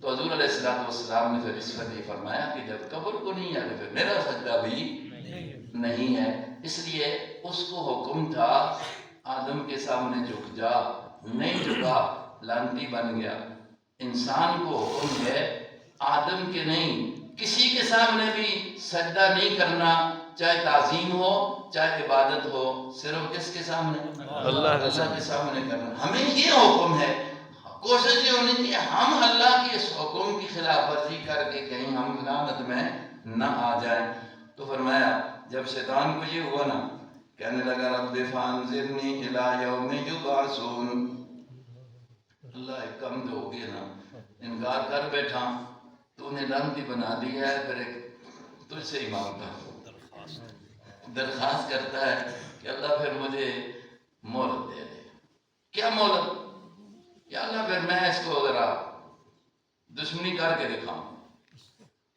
تو حضور علیہ السلام نے پھر اس پر یہ فرمایا کہ جب قبر کو نہیں ہے تو پھر میرا سجدہ بھی نہیں ہے۔ اس لیے اس کو حکم تھا آدم کے سامنے جھک جا، نہیں جھکا لعنتی بن گیا۔ انسان کو حکم ہے آدم کے نہیں، کسی کے سامنے بھی سجدہ نہیں کرنا، چاہے تعظیم ہو چاہے عبادت ہو، صرف کس کے سامنے؟ اللہ کے سامنے کرنا۔ ہمیں یہ حکم ہے، کوشش یہ ہونی چاہیے ہم اللہ کے اس حکم کی خلاف ورزی کر کے کہیں ہم لعنت میں نہ آ جائیں۔ تو فرمایا جب شیطان کو یہ ہوا نا، کہنے لگا رب فانظرنی الی یوم یبعثون، اللہ ایک کم جو ہو گیا نا، انکار کر بیٹھا، تو نے لعنتی بنا دی ہے، پھر ایک تجھ سے ہی مانگتا درخواست کرتا ہے کہ اللہ پھر مجھے مہلت دے دے۔ کیا مہلت؟ یا اللہ پھر میں اس کو ذرا دشمنی کر کے دکھاؤں،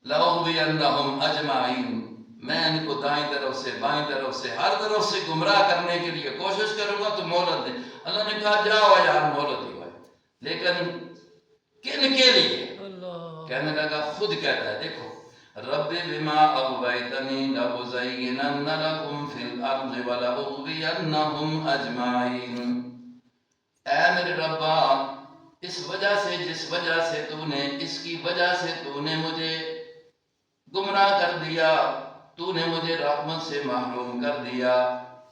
لَأُغْوِيَنَّهُمْ أَجْمَعِينَ، میں ان کو دائیں طرف سے بائیں طرف سے ہر طرف سے گمراہ کرنے کے لیے کوشش کروں گا، تو مہلت دے۔ اللہ نے کہا جاؤ یار مہلت ہی ہوئے، لیکن کن کے لیے؟ کہنے لگا خود کہتا ہے، دیکھو رب بما اغویتنی لأزینن لهم فی الارض ولأغوینہم اجمعین۔ اے میرے ربا، اس وجہ سے جس وجہ سے تو نے، اس کی وجہ سے تو نے مجھے گمراہ کر دیا، تو نے مجھے رحمت سے محروم کر دیا،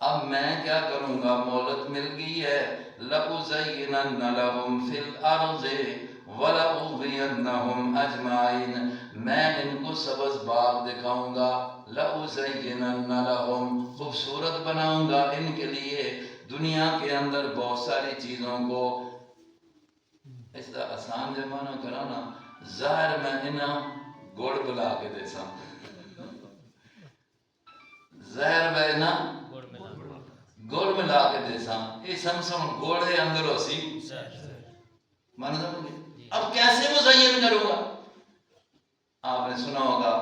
اب میں کیا کروں گا؟ مہلت مل گئی ہے۔ لَأُزَيِّنَنَّ لَهُمْ فِي الْأَرْضِ وَلَأُغْوِيَنَّهُمْ أَجْمَعِينَ، میں ان کو سبز باغ دکھاؤں گا۔ لَأُزَيِّنَنَّ لَهُمْ، خوبصورت بناؤں گا ان کے لیے دنیا کے اندر بہت ساری چیزوں کو۔ اس طرح آسان جمانہ کرانا ظاہر میں انہاں گوڑ بلا کے دے ساں، ظاہر میں انہاں گوڑ ملا کے دے ساں، یہ سمسم گوڑے اندر ہو سی مانا سمجھے۔ اب کیسے مزین کروں گا؟ آپ نے سنا ہوگا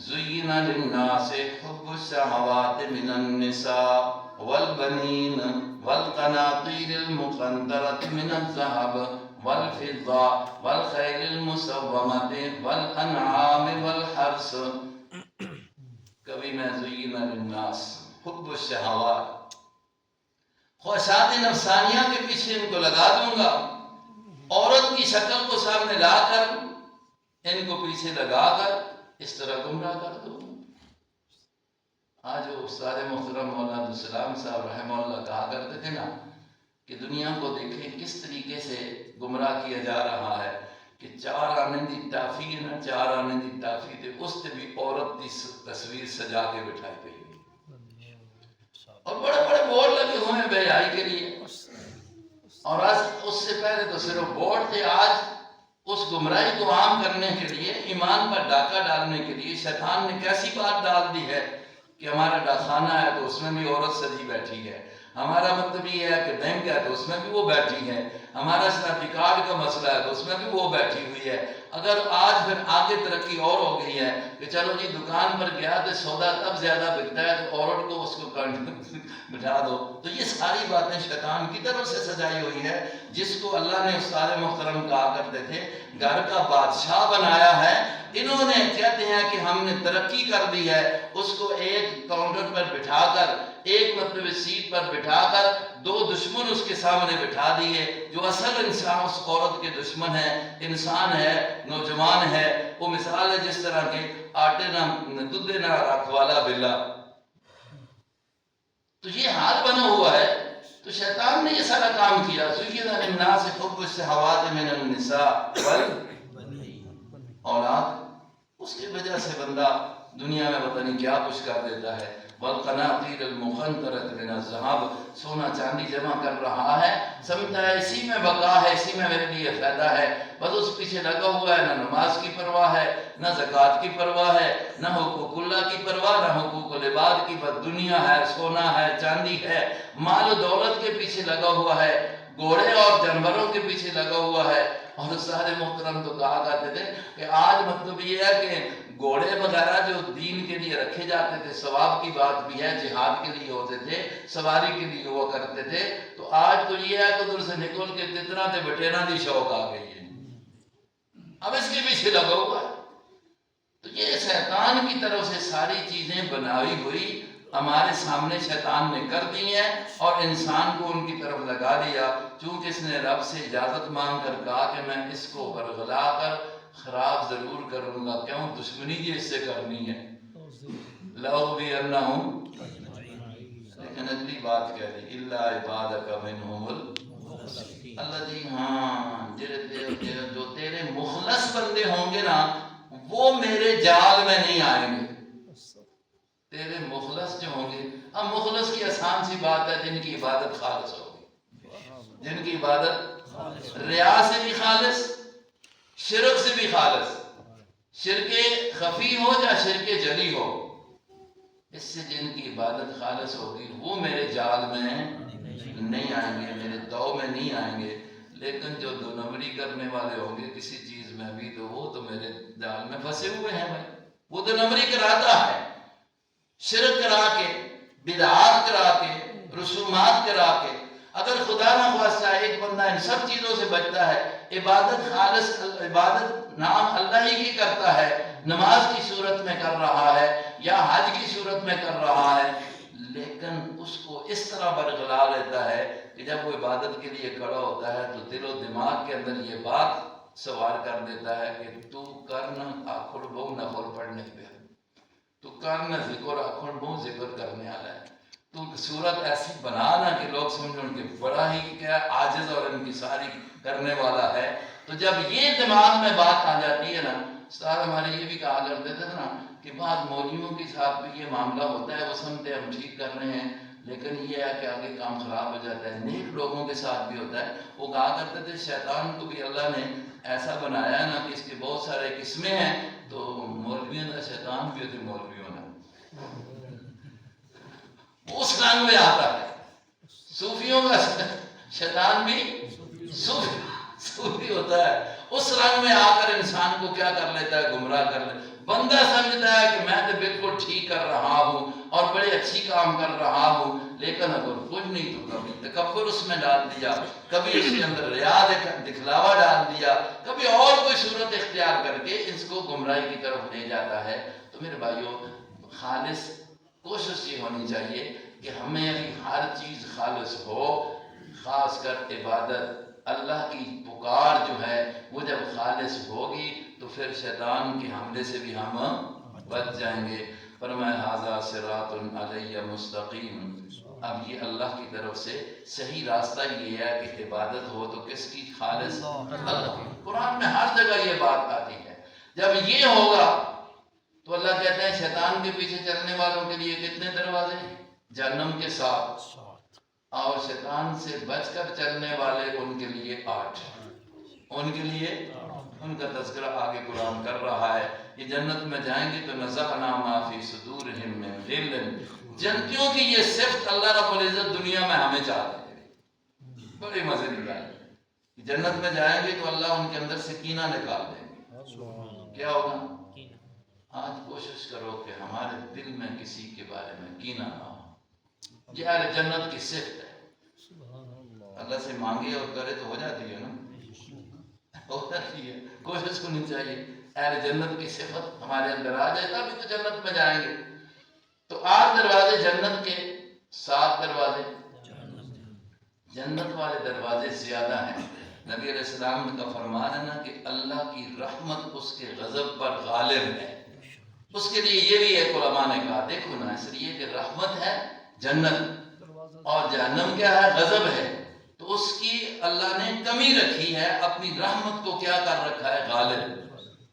زُيِّنَ لِلنَّاسِ حُبُّ الشَّهَوَاتِ مِنَ النِّسَاءِ وَالْبَنِينَ وَالْقَنَاطِيرِ الْمُقَنطَرَةِ مِنَ الذَّهَبِ وَالْفِضَّةِ وَالْخَيْلِ الْمُسَوَّمَةِ وَالْأَنْعَامِ وَالْحَرْثِ۔ کبھی میں زُيِّنَ لِلنَّاسِ حُبُّ الشَّهَوَاتِ، خواہشات نفسانیہ کے پیچھے ان کو لگا دوں گا، عورت کی شکل کو سامنے لا کر ان کو پیچھے لگا کر اس طرح گمراہ کر دوں۔ آج وہ استاد محترم مولانا عبدالسلام صاحب رحمہ اللہ کہا کرتے تھے نا کہ دنیا کو دیکھیں کس طریقے سے گمراہ کیا جا رہا ہے، کہ 4 آنے دی ٹافی ہے نا، 4 آنے دی ٹافی تے اس تے بھی عورت کی تصویر سجا کے بٹھائی گئی اور بڑے بڑے بورڈ لگے ہوئے ہیں بے حیائی کے لیے، اور آج اس سے پہلے تو صرف بورڈ تھے، آج اس گمراہی کو عام کرنے کے لیے، ایمان پر ڈاکہ ڈالنے کے لیے شیطان نے کیسی بات ڈال دی ہے کہ ہمارا ڈاکخانہ ہے تو اس میں بھی عورت سجی بیٹھی ہے، ہمارا مطلب یہ ہے کہ بینک ہے تو اس میں بھی وہ بیٹھی ہے، ہمارا سنیپی کارڈ کا مسئلہ ہے تو اس میں بھی وہ بیٹھی ہوئی ہے۔ اگر آج پھر آگے ترقی اور ہو گئی ہے کہ چلو جی دکان پر گیا تو سودا تب زیادہ بکتا ہے تو عورت کو اس کو بٹھا دو، تو یہ ساری باتیں شیطان کی طرف سے سجائی ہوئی ہے، جس کو اللہ نے استاد محترم کہا کرتے تھے گھر کا بادشاہ بنایا ہے۔ انہوں نے کہتے ہیں کہ ہم نے ترقی کر دی ہے، اس کو ایک کاؤنٹر پر بٹھا کر، ایک مطلب سیٹ پر بٹھا کر 2 دشمن اس کے سامنے بٹھا دیے، جو اصل انسان اس عورت کے دشمن ہے، انسان ہے، نوجوان ہے، وہ مثال ہے جس طرح کے آٹے نہ دودھ نہ رکھ والا بلا، تو یہ حال بنا ہوا ہے۔ تو شیطان نے یہ سارا کام کیا، زُيِّنَ لِلنَّاسِ حُبُّ الشَّهَوَاتِ مِنَ النِّسَاءِ اولاد، اس کی وجہ سے بندہ دنیا میں پتہ نہیں کیا کچھ کر دیتا ہے۔ وَالْقَنَاطِيرِ الْمُقَنطَرَةِ مِنَ الذَّهَبِ، سونا چاندی جمع کر رہا ہے، سمجھتا ہے اسی میں بقا ہے، اسی میں میرے لیے فائدہ ہے، بس اس پیچھے لگا ہوا ہے، نہ نماز کی پرواہ ہے، نہ زکوٰۃ کی پرواہ ہے، نہ حقوق اللہ کی پرواہ، نہ حقوق العباد کی، بس دنیا ہے، سونا ہے، چاندی ہے، مال و دولت کے پیچھے لگا ہوا ہے، گھوڑے اور جانوروں کے پیچھے لگا ہوا ہے۔ اور سارے محترم تو کہا کرتے تھے کہ آج مطلب یہ ہے کہ گھوڑے وغیرہ جو دین کے لیے رکھے جاتے تھے، ثواب کی بات بھی ہے، جہاد کے لیے ہوتے تھے، سواری کے لیے ہوا کرتے تھے، تو آج تو یہ ہے کہ ادھر سے نکل کے تتنا تے بٹینا دی شوق آ گئی ہے، اب اس کے پیچھے لگا ہوا ہے۔ تو یہ شیطان کی طرف سے ساری چیزیں بنائی ہوئی ہمارے سامنے شیطان نے کر دی ہیں اور انسان کو ان کی طرف لگا دیا، چونکہ اس نے رب سے اجازت مانگ کر کہا کہ میں اس کو برگلا کر خراب ضرور کروں گا، کیوں؟ دشمنی جی اس سے کرنی ہے، لَأُغْوِيَنَّهُمْ، لیکن اگلی بات کہہ دی إِلَّا عِبَادَكَ مِنْهُمُ الْمُخْلَصِينَ، اللہ جی ہاں جو تیرے مخلص بندے ہوں گے نا وہ میرے جال میں نہیں آئیں گے، تیرے مخلص جو ہوں گے۔ اب مخلص کی آسان سی بات ہے جن کی عبادت خالص ہوگی، جن کی عبادت ریا سے بھی خالص، شرک سے بھی خالص، شرک خفی ہو یا شرک جلی ہو، اس سے جن کی عبادت خالص ہوگی وہ میرے جال میں نہیں آئیں گے، میرے دو میں نہیں آئیں گے۔ لیکن جو 2 نمبری کرنے والے ہوں گے کسی چیز میں بھی تو وہ تو میرے جال میں پھنسے ہوئے ہیں بھائی، وہ 2 نمبری کراتا ہے، شرک کرا کے، بدعات کرا کے، رسومات کرا کے۔ اگر خدا نہ خواستہ ایک بندہ ان سب چیزوں سے بچتا ہے، عبادت خالص، عبادت نام اللہ طریقے کرتا ہے، نماز کی صورت میں کر رہا ہے یا حج کی صورت میں کر رہا ہے، لیکن اس کو اس طرح برگلا لیتا ہے کہ جب وہ عبادت کے لیے کھڑا ہوتا ہے تو دل و دماغ کے اندر یہ بات سوار کر دیتا ہے کہ تو کرنا آخر بہو نفل پڑھنے پہ، تو کرنا ذکر آخر بہو ذکر کرنے والا ہے، تو صورت ایسی بنانا کہ لوگ سمجھیں کہ بڑا ہی کیا عاجز اور انکساری کرنے والا ہے۔ تو جب یہ دماغ میں بات آ جاتی ہے نا، استاد ہمارے یہ بھی کہا کرتے تھے نا کہ بعض مولویوں کے ساتھ بھی یہ معاملہ ہوتا ہے، وہ سمجھتے ہم ٹھیک کر رہے ہیں لیکن یہ ہے کہ آگے کام خراب ہو جاتا ہے۔ نیک لوگوں کے ساتھ بھی ہوتا ہے۔ وہ کہا کرتے تھے شیطان کو بھی اللہ نے ایسا بنایا نا کہ اس کے بہت سارے قسمیں ہیں، تو مولویوں کا شیطان بھی ہوتے مولویوں نے اس رنگ میں آتا ہے، صوفیوں کا شیطان بھی صوفی ہوتا ہے، اس رنگ میں آ کر انسان کو کیا کر لیتا ہے، گمراہ کر لیتا ہے۔ بندہ سمجھتا ہے کہ میں تو بالکل ٹھیک کر رہا ہوں اور بڑے اچھی کام کر رہا ہوں، لیکن اگر کچھ نہیں تو کبھی تکبر اس میں ڈال دیا، کبھی اس کے اندر ریا دکھلاوا ڈال دیا، کبھی اور کوئی صورت اختیار کر کے اس کو گمراہی کی طرف لے جاتا ہے۔ تو میرے بھائیوں، خالص کوشش یہ ہونی چاہیے کہ ہمیں ہر چیز خالص ہو، خاص کر عبادت، اللہ کی پکار جو ہے وہ جب خالص ہوگی تو پھر شیطان کے حملے سے بھی ہم بچ جائیں گے۔ فرمایا ھذا صراط علیہ مستقیم، اب یہ اللہ کی طرف سے صحیح راستہ یہ ہے کہ عبادت ہو تو کس کی؟ خالص اللہ کی۔ قرآن میں ہر جگہ یہ بات آتی ہے۔ جب یہ ہوگا تو اللہ کہتے ہیں شیطان کے پیچھے چلنے والوں کے لیے کتنے دروازے؟ جہنم کے 7، اور شیطان سے بچ کر چلنے والے ان کے لیے 8، ان کے لیے ان کا تذکرہ آگے قرآن کر رہا ہے۔ یہ جنت میں جائیں گے تو نزعنا ما فی صدورہم من غل، جنتیوں کی یہ صفت اللہ رب العزت دنیا میں ہمیں چاہتے ہیں۔ بڑی مزے کی بات ہے، جنت میں جائیں گے تو اللہ ان کے اندر سے کینہ نکال دیں گے۔ کیا ہوگا؟ آج کوشش کرو کہ ہمارے دل میں کسی کے بارے میں کینہ نہ ہو۔ یہ اہل جنت کی صفت ہے۔ اللہ سے مانگے اور کرے تو ہو جاتی ہے نا، ہو جاتی ہے۔ کوشش ہونی چاہیے اہل جنت کی صفت ہمارے اندر آ جائے، تبھی تو جنت میں جائیں گے۔ تو 8 دروازے جنت کے، 7 دروازے جنت والے دروازے زیادہ ہیں۔ نبی علیہ السلام کا فرمان ہے نا کہ اللہ کی رحمت اس کے غضب پر غالب ہے۔ اس کے لیے یہ بھی ایک علماء نے کہا، دیکھو نا، اس لیے کہ رحمت ہے جنت اور جہنم کیا ہے؟ غضب ہے، تو اس کی اللہ نے کمی رکھی ہے، اپنی رحمت کو کیا کر رکھا ہے؟ غالب۔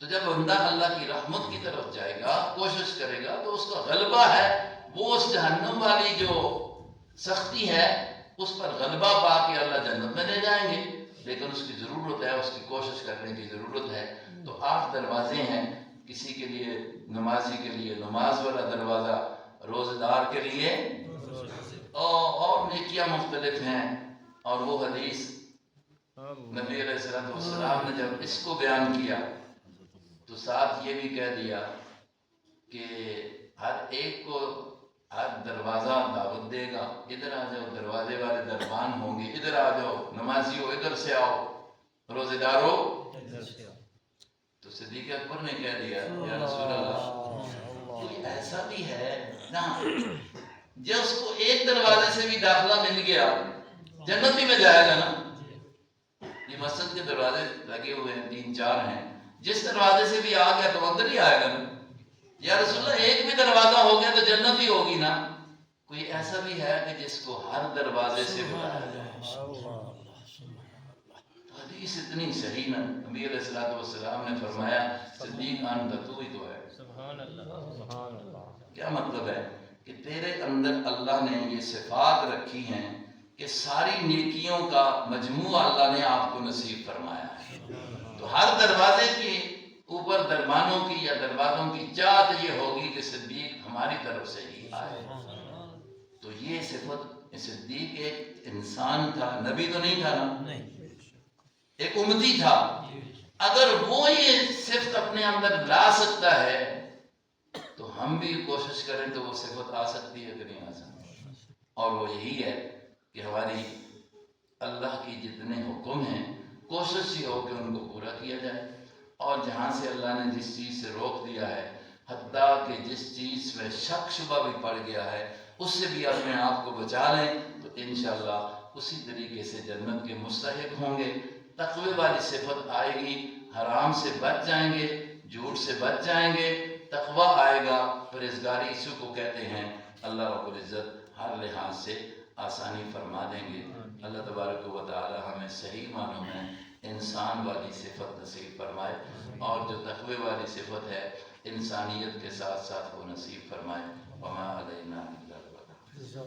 تو جب بندہ اللہ کی رحمت کی طرف جائے گا، کوشش کرے گا، تو اس کا غلبہ ہے، وہ اس جہنم والی جو سختی ہے اس پر غلبہ پا کے اللہ جنت میں لے جائیں گے، لیکن اس کی ضرورت ہے، اس کی کوشش کرنے کی ضرورت ہے۔ تو 8 دروازے ہیں، کسی کے لیے نمازی کے لیے نماز والا دروازہ، روزہ دار کے لیے اور نیکیاں مختلف ہیں۔ اور وہ حدیث نبی علیہ السلام نے جب اس کو بیان کیا تو ساتھ یہ بھی کہہ دیا کہ ہر ایک کو ہر دروازہ دعوت دے گا، ادھر آ جاؤ، دروازے والے دربان ہوں گے، ادھر آ جاؤ، نمازیوں ادھر سے آؤ، روزے داروں ادھر سے آؤ۔ تو صدیق اکبر نے کہہ دیا، یا رسول اللہ، کوئی ایسا بھی ہے نا جس کو ایک دروازے سے بھی داخلہ مل گیا جنت بھی میں جائے گا نا؟ یہ مسجد کے دروازے لگے ہوئے ہیں، 3-4 ہیں، جس دروازے سے بھی آ گیا تو اندر ہی آئے گا نا؟ یا رسول اللہ، ایک بھی دروازہ ہو گیا تو جنت ہی ہوگی نا؟ کوئی ایسا بھی ہے کہ جس کو ہر دروازے سے بلایا جائے؟ حدیث اتنی صحیح نا، نبی علیہ السلام نے فرمایا صدیق انت، تو ہی تو ہے۔ سبحان اللہ۔ کیا مطلب ہے؟ کہ تیرے اندر اللہ نے یہ صفات رکھی ہیں کہ ساری نیکیوں کا مجموعہ اللہ نے آپ کو نصیب فرمایا ہے۔ تو ہر دروازے کے اوپر دربانوں کی یا دروازوں کی چاہت یہ ہوگی کہ صدیق ہماری طرف سے ہی آئے۔ تو یہ صفت، صدیق ایک انسان تھا، نبی تو نہیں تھا نا، ایک امتی تھا۔ اگر وہ یہ صفت اپنے اندر لا سکتا ہے تو ہم بھی کوشش کریں تو وہ صفت آ سکتی ہے کہ نہیں آ سکتی؟ اور وہ یہی ہے کہ ہماری اللہ کی جتنے حکم ہیں کوشش یہ ہو کہ ان کو پورا کیا جائے، اور جہاں سے اللہ نے جس چیز سے روک دیا ہے، حتیٰ کہ جس چیز میں شک شبہ بھی پڑ گیا ہے، اس سے بھی اپنے آپ کو بچا لیں تو انشاءاللہ اسی طریقے سے جنت کے مستحق ہوں گے۔ تقوی والی صفت آئے گی، حرام سے بچ جائیں گے، جھوٹ سے بچ جائیں گے، تقوی آئے گا، پرہیزگاری اسی کو کہتے ہیں۔ اللہ رب العزت ہر لحاظ سے آسانی فرما دیں گے۔ اللہ تبارک و تعالی ہمیں صحیح معنوں میں انسان والی صفت نصیب فرمائے، اور جو تقوی والی صفت ہے انسانیت کے ساتھ ساتھ وہ نصیب فرمائے۔ وما علینا الا البلاغ۔